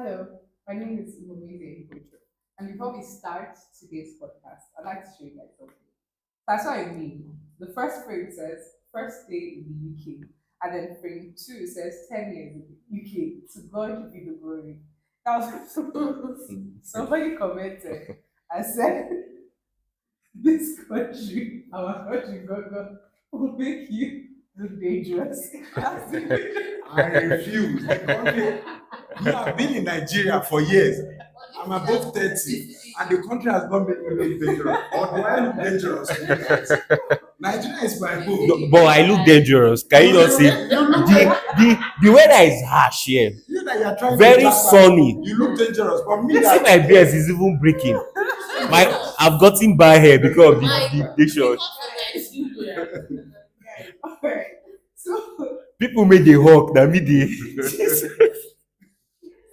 Hello, my name is Umumize Ibojo. And before we start today's podcast, I'd like to show you guys something. That's what I mean. The first frame says first day in the UK, and then frame two says 10 years in the UK. To God be the glory. That was somebody commented and said, this country, our country, God, will make you look dangerous. That's the I refuse. The country, you have been in Nigeria for years. I'm above 30, and the country has not made me look dangerous. Or do I look dangerous? Nigeria is my home. No, but I look dangerous. Can you not see? The weather is harsh here. You that you are trying Very to sunny. You look dangerous, but me See that my beard is even breaking. I've gotten bad hair because of the short. Alright. So People made the hawk that me the. So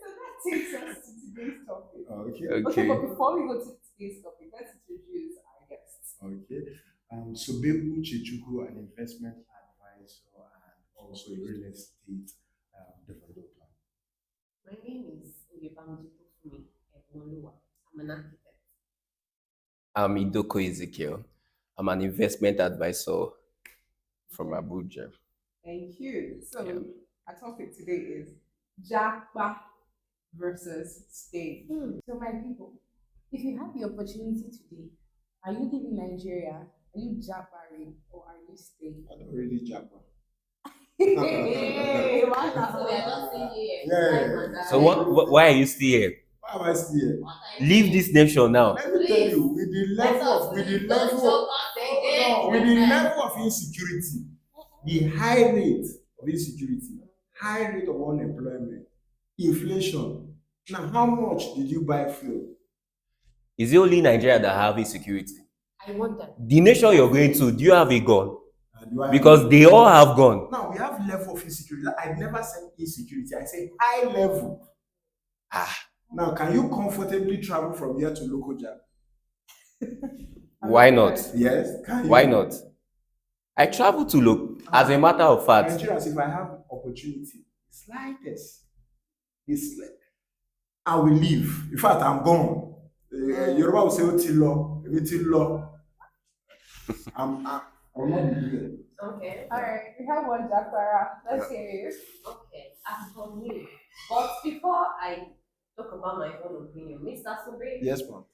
that takes us to today's topic. okay. Okay, but before we go to today's topic, let's introduce our guests. Okay. Sobebu Chichuku, an investment advisor and also a real estate developer. My name is Oyebamji Kufumi Ebonluwa. I'm an architect. I'm Idoko Ezekiel. I'm an investment advisor from Abuja. Thank you. So Yeah. our topic today is Japa versus stay. So my people, if you have the opportunity today, are you leaving Nigeria? Are you Japaring or are you staying? I don't really Japa. Hey, why So we are not? not saying here. Yeah. So why are you still here? Why am I still here? Leave this nation now. Let me tell you, with the level of insecurity, the high rate of insecurity, high rate of unemployment, inflation. Now, how much did you buy fuel? Is it only Nigeria that have insecurity? I wonder. The nation you're going to, do you have a gun? Do I Because they all have gun. now we have level of insecurity. I never said insecurity. I said high level. Now, can you comfortably travel from here to local job? Why not? Yes. Can you? Why not? I travel to look. As a matter of fact, Nigerians, if I have opportunity, slightest, I will leave. In fact, I'm gone. Yoruba will say, "Otilo, Otilo." I will not be here. Okay. Alright, we have one Japara. Let's hear you. Okay. As for me, but before I talk about my own opinion, Mr. Sube, Yes, ma'am.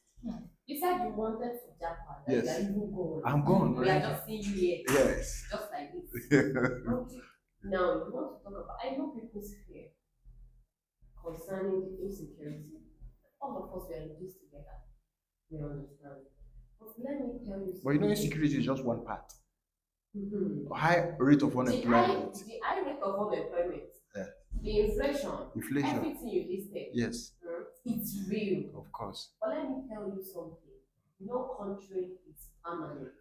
you said you wanted to Japan. That Yes. you are even going. I'm gone. We are just seeing you here, Yes. just like this. Okay. Now you want to talk about? I know people's fear concerning the insecurity. All of us we are in this together. We understand. But let me tell you something. But you know, insecurity is just one part. Mhm. High rate of The high unemployment. rate of unemployment, Yeah. the inflation, Inflation. everything you listed, Yes, it's real. of course. But let me tell you something. No country is permanent.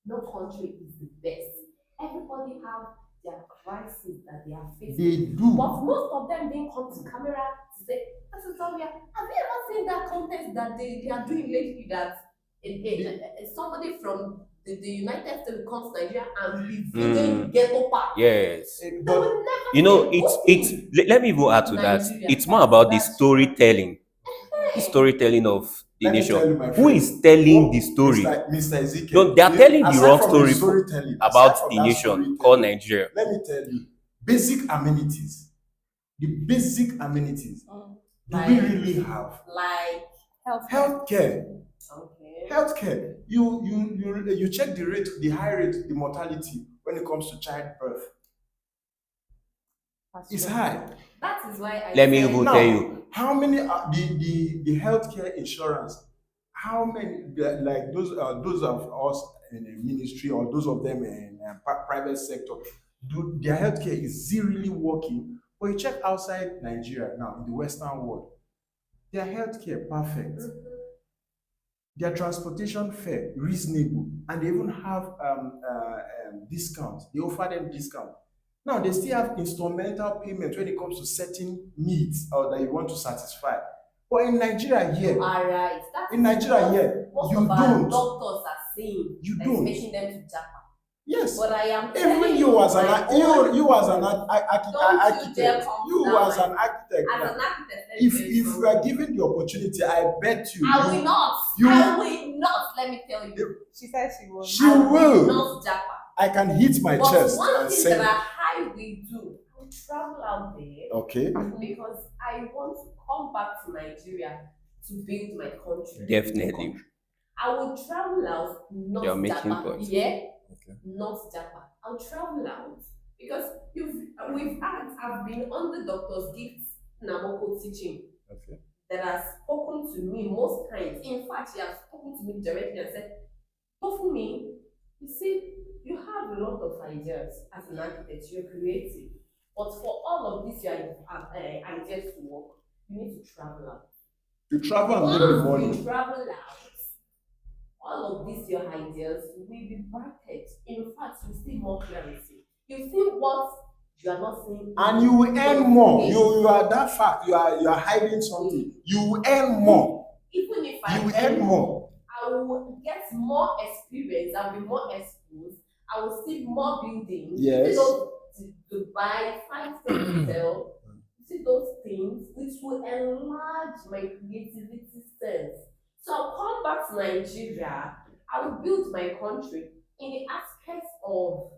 No country is the best. Everybody have their crises that they are facing. They do. But most of them didn't come to camera to say, this is how we are. Have you ever seen that contest that they are doing lately that somebody from the United States comes to Nigeria and be videoing ghetto park? yes. They But will never You know, be let me even add to that. Nigeria. It's more about the storytelling. The storytelling of the let me tell you, nation. my Who friend, is telling the story? Mr. Ezekiel. No, they are telling the Aside wrong from story storytelling, aside about from the that nation storytelling, called Nigeria. let me tell you, basic amenities. The basic amenities. Do we really have like healthcare? okay. Healthcare. You check the rate, the high rate, the mortality when it comes to childbirth. It's high. That is why I Let me said- even Now, tell you. how many the healthcare insurance? How many like those of us in the ministry or those of them in private sector? Do their healthcare is really working? But you check outside Nigeria now in the Western world, their healthcare perfect. Their transportation fare reasonable, and they even have discounts. They offer them discount. Now they still have instrumental payment when it comes to certain needs or that you want to satisfy. But in Nigeria here, Alright. in Nigeria here, most you of our don't. doctors are saying You that don't. it's making them to Japa. Yes. But I am Even telling you as an my you as an don't you dare architect, come you down as an architect, as now, an architect. Let me if tell you you are something. given the opportunity, I bet you I will not. you- I will not. Let me tell you. She said she will. she I will will. not Japa. I can hit my But chest one and thing say, that I will do, I will travel out there okay, because I want to come back to Nigeria to build my country. Definitely. I will travel out, not You're making Japa. points. Yeah, Okay. not Japa. I'll travel out because I've been on the doctor's gifts Namoko teaching Okay. that has spoken to me most times. In fact, she has spoken to me directly and said, for me, you see, you have a lot of ideas as an architect, you're creative. But for all of these your ideas to work, you need to travel out. You travel and make the Once money. you travel out, all of these your ideas will be bracket. In fact, you see more clarity. You see what you are not seeing. And you will earn more. You are that fact. You are hiding something. You will earn more. Even if I You will earn more. I will get more experience. I'll be more exposed. I will see more buildings. Yes. See those Dubai, 5-star hotel. See those things which will enlarge my creativity sense. So I'll come back to Nigeria. I will build my country in the aspects of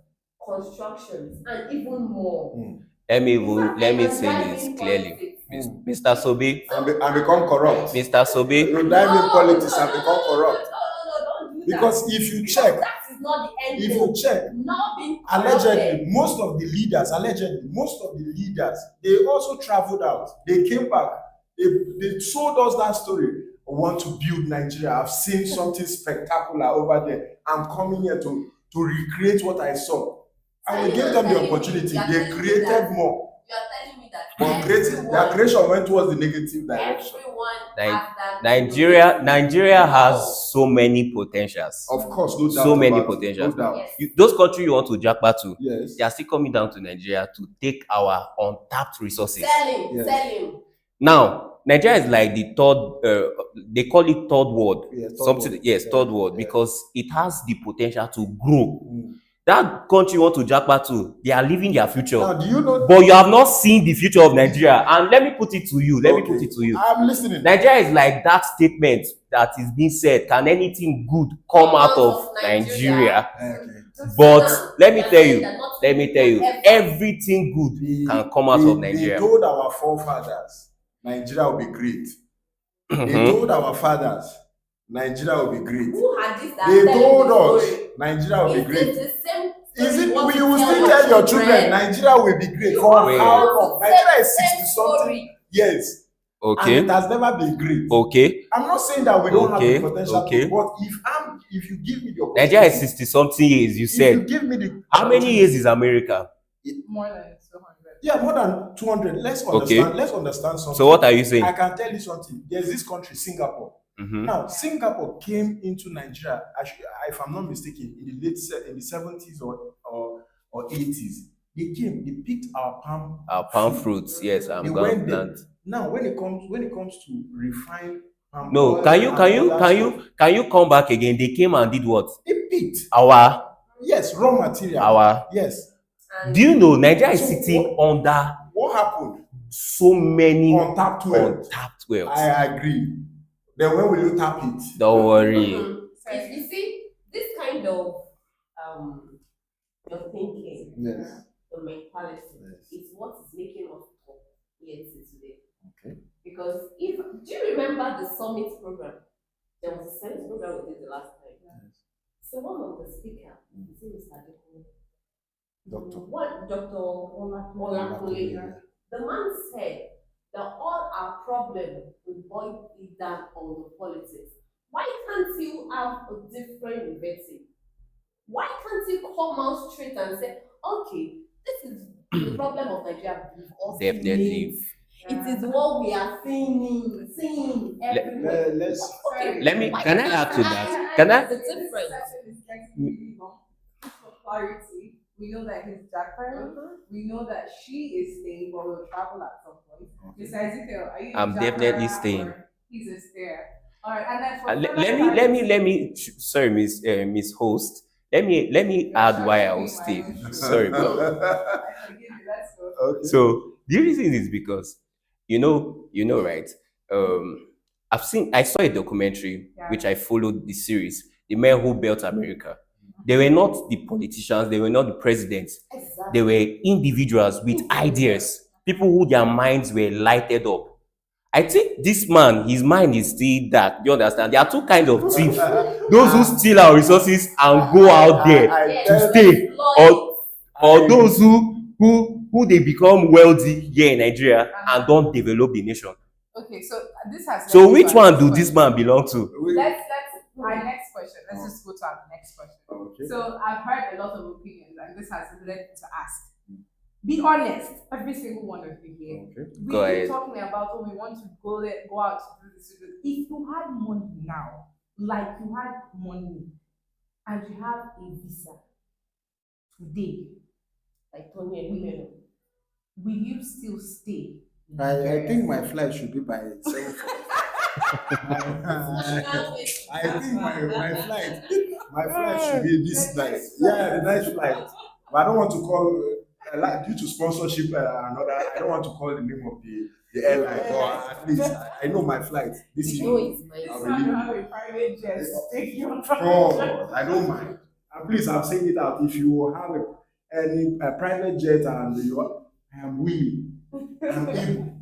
constructions and even more. Let me In fact, let I me can say dive this in clearly. politics. Mr. Sobe, And become corrupt. Mr. Sobe, You dive in politics and No, become corrupt. No, don't do Because that. if you Because check, that is not the end if goal. you check, Not being allegedly, corrupted. most of the leaders, they also traveled out. They came back. They told us that story. I want to build Nigeria. I've seen something spectacular over there. I'm coming here to recreate what I saw. And we gave them the opportunity. They created more. You are telling me that But their creation went towards the negative direction. everyone has that Nigeria has so many potentials. Of course, no doubt. So many about it, potentials. No doubt. Yes. Those countries you want to japa to, Yes. they are still coming down to Nigeria to take our untapped resources. Selling. Now, Nigeria is like the third, they call it third world. Yes, third Something, world. yes, Yeah, third world, yeah. because it has the potential to grow. Mm. That country you want to japa to, they are living their future. Now, do you know? But you have not seen the future of Nigeria. And let me put it to you. I'm listening. Nigeria is like that statement that is being said. Can anything good come out of Nigeria? Okay. But let me tell you, everything good can come out of Nigeria. They told our forefathers, Nigeria will be great. They Mhm. told our fathers, Nigeria will be great. Who had this? They told us, Nigeria will be great. Is it the same? Is it? What You you will tell still your tell your children? children, Nigeria will be great. You For are how going long? to Nigeria tell is the 60 same something story. years. And Okay. it has never been great. Okay. I'm not saying that we don't have the Okay. potential Okay. to, but if you give me the opportunity, Nigeria is 60 something years, you if you said. give me the How many opportunity- years is America? More than 200. Yeah, more than 200. Let's Okay. understand. Let's understand something. So what are you saying? I can tell you something. There's this country, Singapore. Mhm. Now, Singapore came into Nigeria, if I'm not mistaken, in the in the 70s or 80s. They came, they picked our palm Fruits, yes, They I'm went going there. plant. Now, when it comes to refine palm No, oil can you and can you other can stuff, you can you come back again? They came and did what? they picked Our yes, raw material. Yes. And do you know Nigeria is So sitting under What happened? so many Untapped wealth. untapped wells. I agree. Then when will you tap it? Don't worry. If you see this kind of your thinking, Yes. your mentality, Yes. is what is making us talk here today. Okay. Because do you remember the summit program? There was a summit program we did the last time. Yes. So one of the speakers, his name is Adekun. Doctor. Dr. Olakule. The man said that all our problem will boil it down on the politics. Why can't you have a different vetting? Why can't you come out straight and say, okay, this is the problem of Nigeria? We've all seen Definitely. it. It is what we are seeing everywhere. Let's. Okay, Let me. why Can I can't add to I- that? Can I? The difference. This is going to be really long. Just for clarity, we know that he's Japa. We know that she is staying, but will travel at some point. Mr. Ezekiel, are you? I'm Japa definitely staying. or He's a stayer. All right, and then for Let me. Sorry, Miss Host. let me add why I will Doing my stay. own show. Sorry, bro. I forgive you. Let's go. Okay. So the reason is because right? I saw a documentary Yeah. which I followed the series, The Men Who Built America. They were not the politicians, they were not the presidents, they Exactly. were individuals with ideas, people who their minds were lighted up. I think this man, his mind is still dark. You understand? There are two kinds of thieves. Those who steal our resources and go out there I to tell stay, Exploit. or those who they become wealthy here in Nigeria and don't develop the nation. Okay, so this has So led to which our one next do this question. man belong to? Let's our next question. Let's just go to our next question. Okay. So I've heard a lot of opinions, and this has led me to ask. Be honest, every single one of you here. Okay. We Go keep ahead. talking about oh, we want to go out to do this, to do this. If you had money now, like you had money, and you have a visa today, Like Tony and Women. will you still stay? in I Nigeria? think my flight should be by 7:45. I think my flight should be this The night. next Yeah, the night flight. But I don't want to call like due to sponsorship another. I don't want to call the name of the airline. But at least I know my flight this You know evening. it's my I'll This be man you leaving. have a private jet to take you on. Oh, I don't mind. And please, I'm saying it out. If you have a private jet and I am willing, I'm able.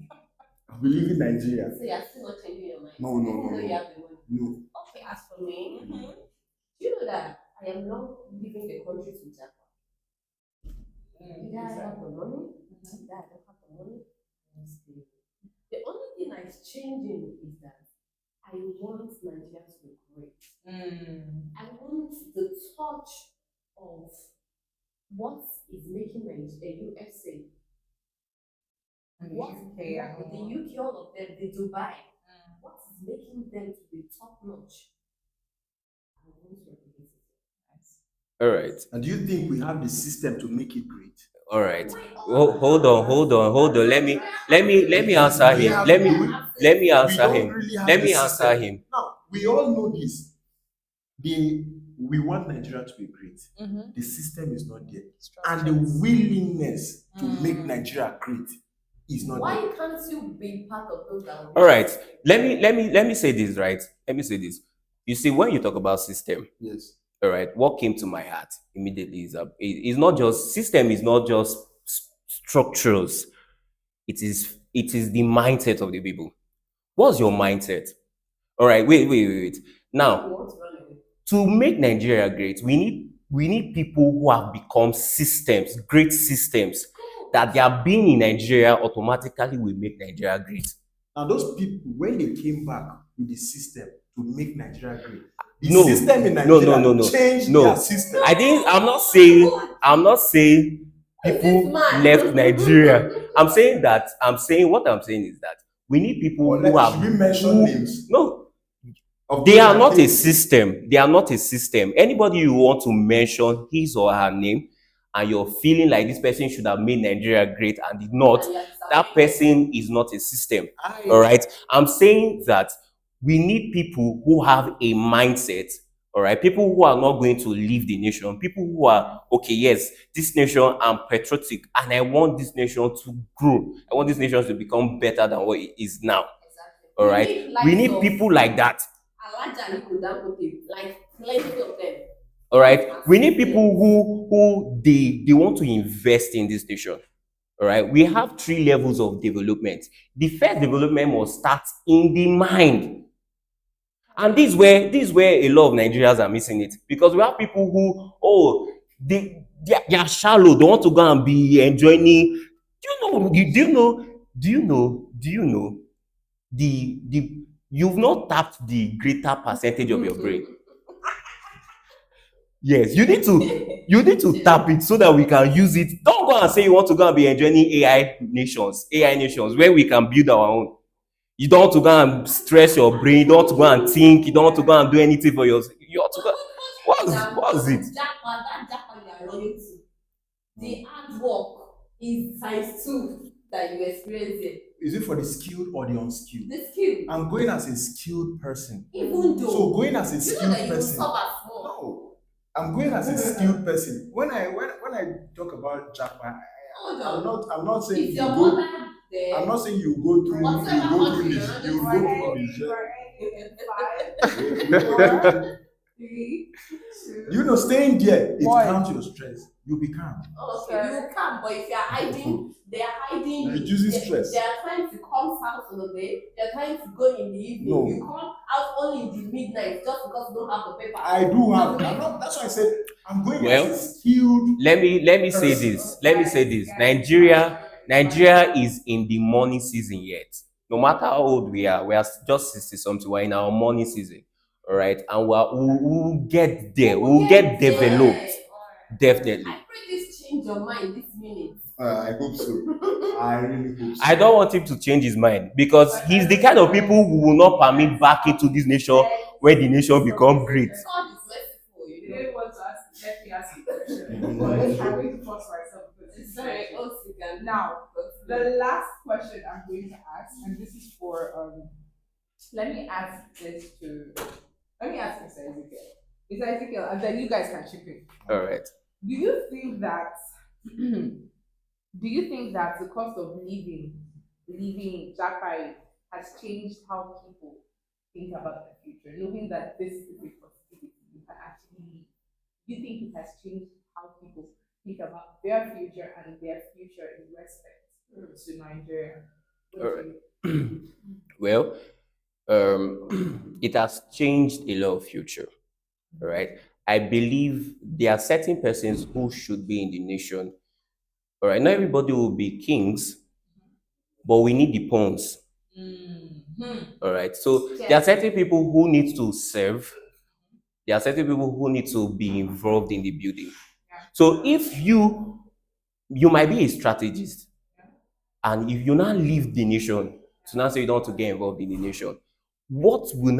I'll be leaving Nigeria. So you're still not changing your mind. No, no, Even no, though you no. have the money. No. Okay, as for me, do you know that I am not leaving the country to Japa? Either I have the money, either I don't have the money, I'll stay. The only thing that is changing is that I want Nigeria to be great. I want the touch of what is making Nigeria USA. What UK and the all. UK, all of them, the Dubai. What is making them to be top notch? I want to replicate it. All right. And do you think we have the system to make it great? All right. Hold on. Let me answer him. Let me answer We don't him. really have Let the me answer system. him. Now, we all know this. We want Nigeria to be great. The system is not there. And the willingness to make Nigeria great is not there. Why can't you be part of those that will All right. Let me say this, right? Let me say this. You see, when you talk about system, Yes. all right, what came to my heart immediately is not just system, is not just structures. It is the mindset of the people. What's your mindset? All right, wait. Now, you want to run away? to make Nigeria great, we need people who have become systems, great systems, that their being in Nigeria automatically will make Nigeria great. Now, those people, when they came back with the system to make Nigeria great, the No, system in no, Nigeria changed no. their system. I'm not saying people This man. left Nigeria. I'm saying what I'm saying is that we need people Or who have should we mention names? No, Of they those are that not a came- system. They are not a system. Anybody you want to mention his or her name and you're feeling like this person should have made Nigeria great and did not, And you're that person is not a system. I- All right. I'm saying that we need people who have a mindset. All right. People who are not going to leave the nation. People who are, okay, yes, this nation, I'm patriotic and I want this nation to grow. I want this nation to become better than what it is now. Exactly. All right. We need people like that. Alaja and Dangote, like plenty of them. All right. We need people who they want to invest in this nation. All right. We have 3 levels of development. The first development must start in the mind. And this is where a lot of Nigerians are missing it. Because we have people who, they are shallow. They want to go and be enjoying. Do you know you've not tapped the greater percentage of your brain. Yes, you need to tap it so that we can use it. Don't go and say you want to go and be enjoying AI nations where we can build our own. You don't want to go and stress your brain, you don't want to go and think, you don't want to go and do anything for yourself. You want to go. What's it? Japa, that Japa you are running to. The hard work is times 2 that you experience it. Is it for the skilled or the unskilled? The skill. I'm going as a skilled person. Even though So going as a you know skilled that you will person. suffer small. No. I'm going as a skilled person. When I talk about Japa, Hold I'm on. not saying Is you your go. mother there? I'm not saying you go through Whatever country Niger. you're You not go just through You Niger. are ending in 5, 4, 3, 2. You know, staying there, it One. calms your stress. You'll be calm. Oh, okay, you can, but if you're hiding, they are hiding you. Reduces stress. They are trying to come south in the day. They are trying to go in the evening. No. You come out only in the midnight just because you don't have the paper. I do have. That's why I said I'm going Well, as a skilled. let me say this. Let me say this. Nigeria is in the money season yet. No matter how old we are just 60 something. We're in our money season, all right, and we'll get there. We'll get developed, definitely. I pray this change your mind this minute. I hope so. I really hope so. I don't want him to change his mind because he's the kind of people who will not permit back into this nation where the nation become great. God is merciful, You you know. didn't want to ask, let me ask you a question. But I'm going to force myself because It's it's very very awesome. Now, the last question I'm going to ask, and this is for let me ask Mr. Ezekiel. Mr. Ezekiel, and then you guys can chip in. All right. Do you think that the cost of living Japan has changed how people think about the future, knowing that this is a possibility you can actually live? Do you think it has changed how people think about their future and their future in respect to Nigeria? All right. Well, it has changed a lot of future. All right. I believe there are certain persons who should be in the nation. All right. Not everybody will be kings, but we need the pawns. All right. So there are certain people who need to serve. There are certain people who need to be involved in the building. So if you might be a strategist, and if you now leave the nation to now say you don't want to get involved in the nation, what will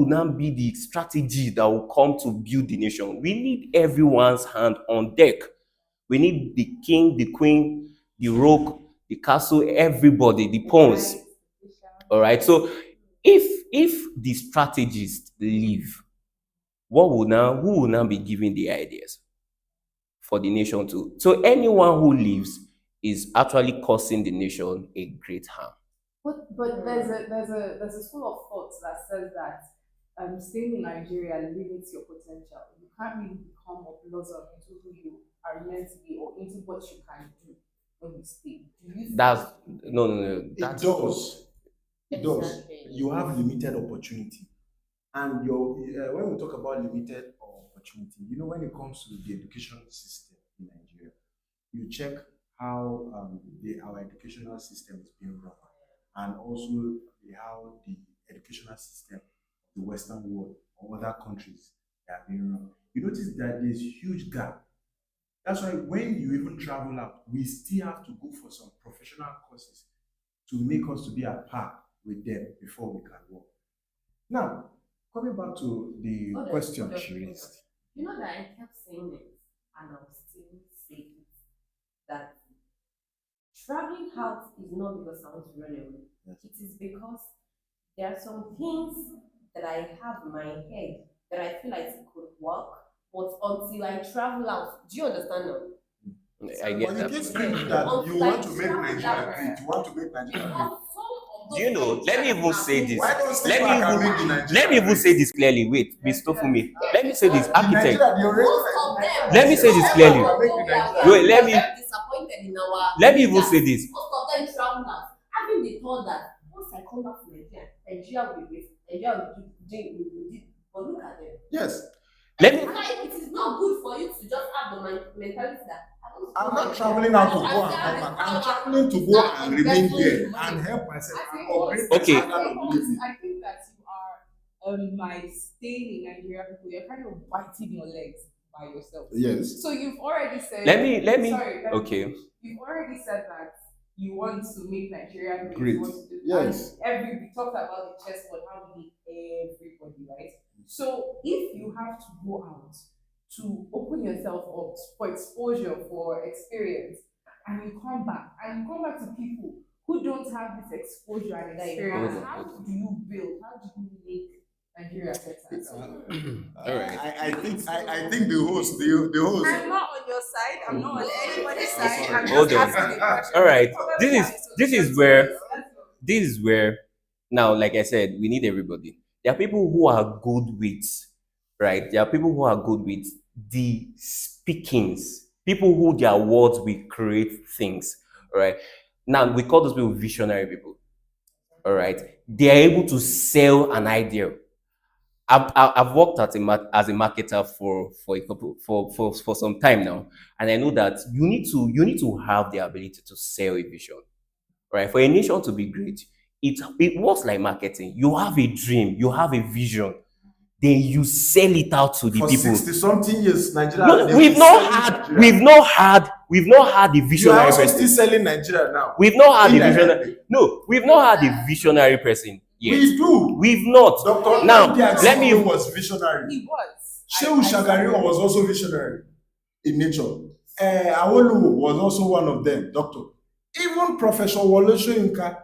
now be the strategy that will come to build the nation? We need everyone's hand on deck. We need the king, the queen, the rogue, the castle, everybody, the pawns. All right. So if the strategists leave, who will now be giving the ideas for the nation to? So anyone who leaves is actually causing the nation a great harm. But there's a school of thought that says that staying in Nigeria limits your potential. You can't really become a blossom into who you are meant to be or into what you can do when you stay. Do you That's no. It That's does. It does. Exactly. You have limited opportunity, and when we talk about limited opportunity, when it comes to the education system in Nigeria, you check how our educational system is being run, and also how the educational system of the Western world or other countries are being run. You notice that there's huge gap. That's why when you even travel out, we still have to go for some professional courses to make us to be at par with them before we can work. Now, coming back to the question she raised. You know that I kept saying it, and I'll still say it, that traveling out is not because I want to run away. Yes. It is because there are some things that I have in my head that I feel like it could work, but until I travel out, do you understand now? I get But you that. keep screaming that you want to make Nigeria great. You want to make Nigeria great. Do you know? Let me even say this. Why don't stay Let me back and make the even Nigeria let me even great? say this clearly. Wait, Miss Tofumi. Let me say this, The architect. Nigeria, the Most of them. Let me say this clearly. Wait, let me- disappointed in our. Let me even say this. Most of them travel out, having the thought that once I come back to Nigeria will be great. Nigeria will do. But look at them. Yes. Let me It is not good for you to just have the mentality that I'm not traveling out to go and come back. I'm traveling to go and remain here and help myself and upgrade my Okay. standard of living. I think that you are my staying in Nigeria people. You're kind of biting your legs by yourself. Yes. So you've already said. let me Sorry. let me okay. finish. You've already said that you want to make Nigeria great. Great. You want to do, Yes. and we talked about the chessboard, how we need everybody, right? So if you have to go out to open yourself up for exposure, for experience, and you come back to people who don't have this exposure and experience, Okay. how do you build? How do you make Nigeria better. So All right. I think the host. I'm not on your side. I'm not on anybody's side. sorry. I'm Hold just on. asking a question. All right. Probably This is my this is solution to where this. Let's go. this is where now, like I said, we need everybody. There are people who are good with, right? There are people who are good with the speakings, people who their words will create things. All right. Now we call those people visionary people. All right. They are able to sell an idea. I've worked as a marketer for a couple for some time now, and I know that you need to have the ability to sell a vision, right? For a nation to be great, it works like marketing. You have a dream, you have a vision, then you sell it out to the For people. 60 something years, Nigeria. No, they've we've been not selling had Nigeria. we've not had a You are visionary also person. still selling Nigeria now. We've not had a visionary. Indirectly. No, we've not had a visionary person yet. We do. We've not. Dr. Now, Nnamdi let me. Azikiwe was visionary. He was. Shehu Shagari was also visionary in nature. Awolowo was also one of them, doctor. Even Professor Wole Soyinka,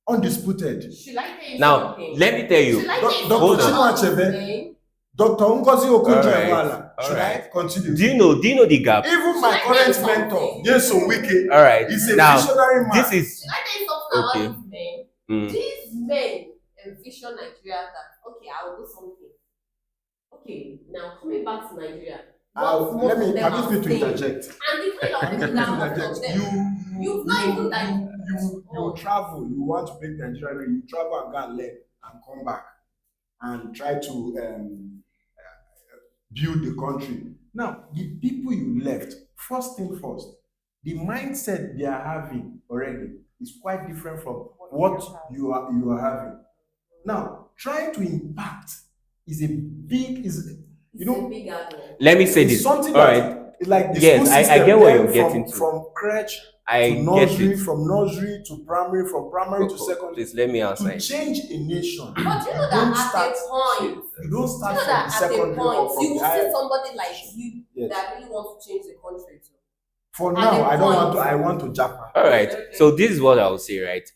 undisputed. Should I tell you Now, something? let me tell you. Should I tell you Dr. Hold on. Chinua something? Achebe, Dr. Ngozi Okonjo-Iweala. Alright, Should I alright. continue? Do you know the gap? Even my Should I tell you current something? mentor, Nyesom Wike, All right. is a Now, visionary man. this is Should I tell you something Okay. about these men? mm, These men envision Nigeria that okay, I will do something. Okay, now coming back to Nigeria. what most Let me of them permit are me to saying, interject. and the kind of people that most of them You've not even done- you travel, you want to make Nigeria great, you travel and go and learn and come back and try to build the country. Now, the people you left, first thing first, the mindset they are having already is quite different from what you are having. Now, trying to impact is a big is it's you know a big adult. let me say it's this. something All that right. it's like the Yes, school I system get what learn you're getting to. from crèche I to get nursery, it. from nursery to primary, from primary to secondary. Please let me answer To it. change a nation, But you know don't that at start. a point, You don't you start know from that the at a secondary or point, from you the will higher. see somebody like you Yes. that really wants to change the country too. For At now, a I don't want to. point. I want to Japa. All right. So this is what I will say. Right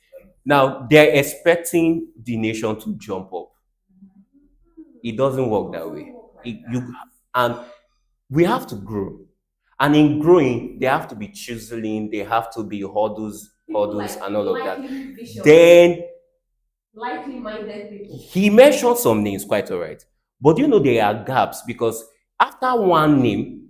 now, they're expecting the nation to jump up. It doesn't work that way. And we have to grow. And in growing, they have to be chiseling. They have to be hurdles, People like and all of that. likely vision, Then likely minded people. he mentioned some names, quite all right. But you know there are gaps because after one name,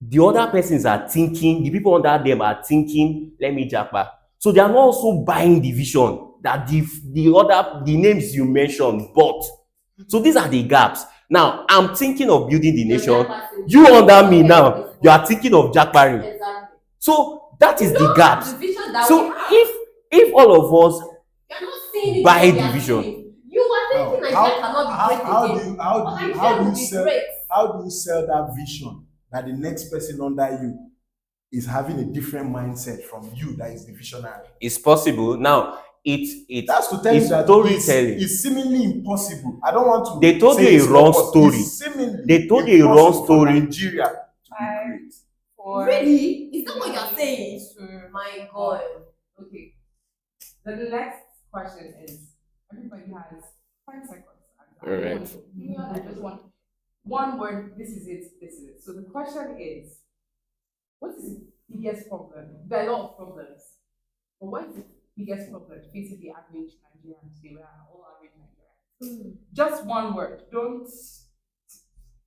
the other persons are thinking, the people under them are thinking, let me japa. So they are not also buying the vision that the names you mentioned bought. So these are the gaps. Now I'm thinking of building the Your nation. Japa syndrome. You under me Okay, now, this you one. are thinking of jackparing. Exactly. So that is the gaps. The vision that So we have. if all of us You're not seeing it buy what we the are vision. seeing. You are thinking Nigeria cannot be great how again. do you how But do you Nigeria how do will you be sell great. how do you sell that vision that the next person under you is having a different mindset from you that is the visionary? It's possible. Now it's That's to tell you it's that storytelling. it's seemingly impossible. I don't want to. They told say you a it's wrong not possible. story. It's seemingly They told you a wrong impossible for story. Nigeria to be Five, great. 4. Really? Is that what you're saying? 2. My God. Okay. The next question is everybody has 5 seconds. Alright. I just want one word. This is it. This is it. So the question is, what is the biggest problem? There are a lot of problems, but what is the biggest problem facing the average Nigerian today? We are all average Nigerians. Just one word. Don't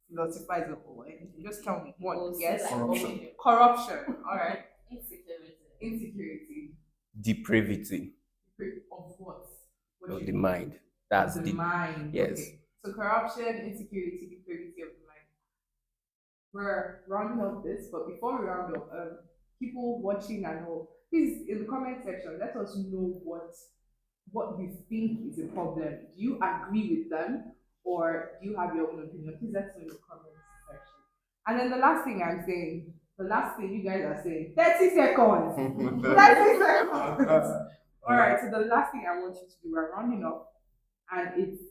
philosophize the whole thing. Just tell me one. We'll say Yes. like Corruption. Corruption. All right. Insecurity. Insecurity. Depravity Of what? What of do the you mean? mind. That's the the mind. yes. Okay. So corruption, insecurity, depravity of the mind. We're rounding up this, but before we round up, people watching and all, please in the comment section let us know what you think is a problem. Do you agree with them or do you have your own opinion? Please let us know in the comment section. And then the last thing I'm saying, the last thing you guys are saying, 30 seconds. 30 seconds. All right, so the last thing I want you to do, we're rounding up, and it's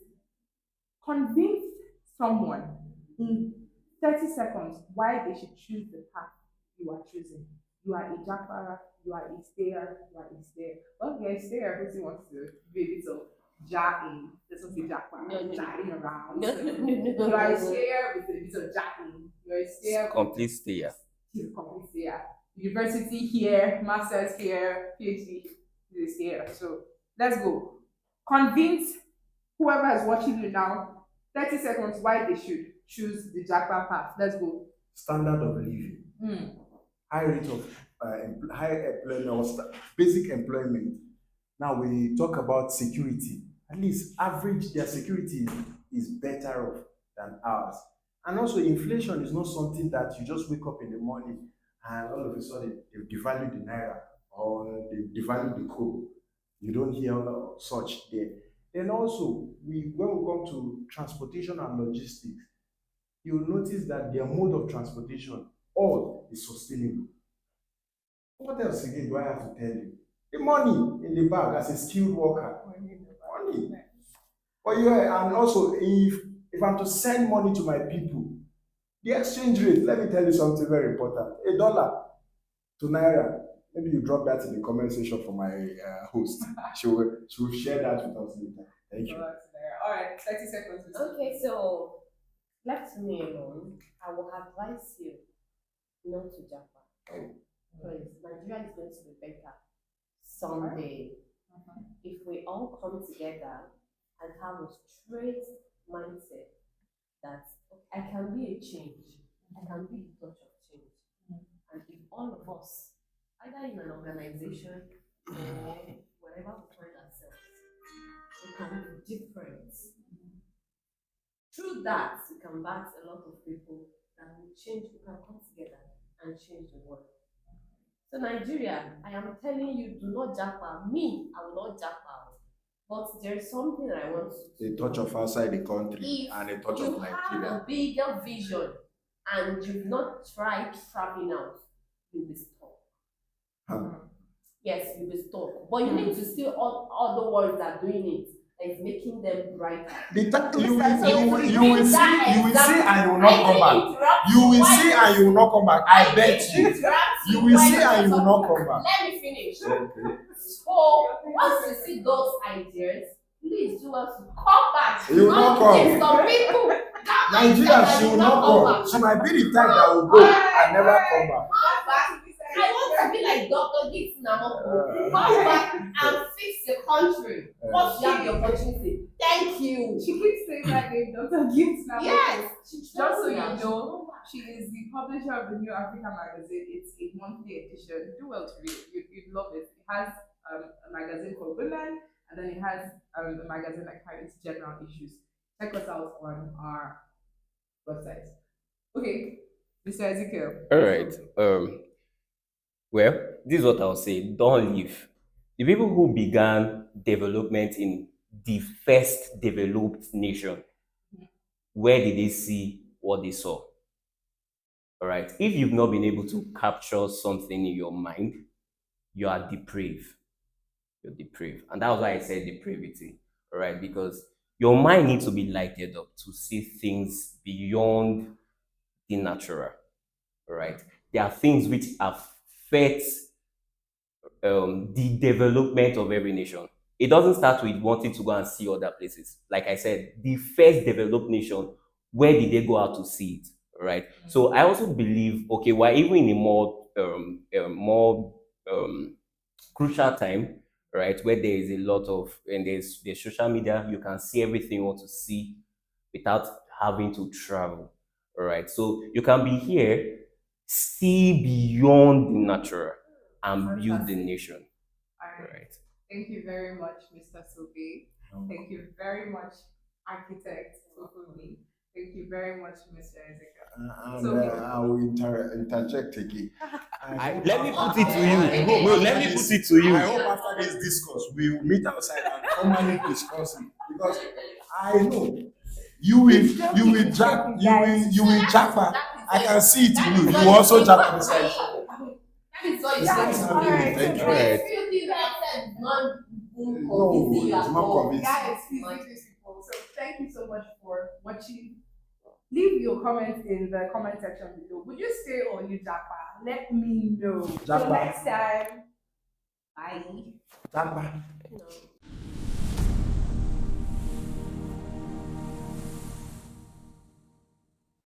convince someone in 30 seconds why they should choose the path you are choosing. You are a Japara, you are a stayer, you are a stayer. Well, you're a stayer, person wants to be a little. Jatting. This one's the Japa. No, no, Jatting around. No, So no, no, you are a no. stayer with a bit of jatting. You're a stayer with Complete stayer. he's a complete stayer. University here, masters here, PhD is here. So let's go. Convince whoever is watching you now 30 seconds why they should choose the Japa path. Let's go. Standard of living, Mm. high rate of high employment, or basic employment. Now we talk about security. At least average their security is better off than ours. And also inflation is not something that you just wake up in the morning and all of a sudden they devalue the naira or they devalue the kobo. You don't hear such there. Then also when we come to transportation and logistics, you'll notice that their mode of transportation all is sustainable. What else again do I have to tell you? The money in the bag as a skilled worker. Money. But yeah, and also if I'm to send money to my people, the exchange rate, let me tell you something very important. $1 to naira. Maybe you drop that in the comment section for my host. She will share that with us later. Thank you. All right, 30 seconds. Okay, so left me alone, I will advise you not to Japa. Because Nigeria is going to be better someday if we all come together and have a straight mindset that I can be a change, I can be a touch of change. And if all of us, either in an organization or wherever we find ourselves, we can be different. Through that, we can bat a lot of people that will change, we can come together and change the world. So Nigeria, I am telling you, do not japa. Me, I will not japa. But there is something I want to A touch of outside the country if and a touch you of have Nigeria. a bigger vision and you've not tried traveling out, you'll be stuck. Huh. Yes, you'll be stuck. But you need to see all the world that are doing it and it's making them brighter. You will see and you will not come back. You will Why see you- and you will not come back. I bet you. Interrupt You will while see you're and you will not talking. come back. Let me finish. Okay. So once you see those ideas, please do us come back. You will not come. Give some people Nigeria, she will not come. She might be the type that will go and never come back. Come back. I want to be like Dr. Gitz Namoko. Come back and fix the country. Once you have the opportunity. Thank you. She keeps saying that name, Dr. Gibbs now. Yes. Just so you know, she is the publisher of the New Africa magazine. It's a monthly edition. Do well to read it. You'd love it. It has a magazine for women, and then it has a magazine that carries general issues. Check us out on our website. Okay, Mr. Ezekiel. All right. Well, this is what I'll say. Don't leave. The people who began development in the first developed nation, where did they see what they saw? All right. If you've not been able to capture something in your mind, you are depraved. You're depraved. And that's why I said depravity. All right. Because your mind needs to be lighted up to see things beyond the natural. All right. There are things which affect the development of every nation. It doesn't start with wanting to go and see other places. Like I said, the first developed nation, where did they go out to see it? Right. So I also believe, okay, we're even in a more crucial time, right, where there is a lot of and there's social media, you can see everything you want to see without having to travel. All right. So you can be here, see beyond the natural, and build the nation. All right. Right. Thank you very much, Mr. Sobe. Thank you very much, Architect Sofumi. Thank you very much, Mr. Ezekiel. I will interject again. Let me put it to you. No, let me put it to you. I hope after this discourse, we will meet outside and formally discuss it. Because I know you will japa. I can see it in you. You will also japa beside you. That is what you Yeah, said. all right. Thank you. All right. Few things I said not No, convincing you it's at not all. convincing. Guys, please leave these people. So thank you so much for watching. Leave your comments in the comment section below. Would you stay or you japa? Let me know. Till Japa. next time. Bye. Japa. No.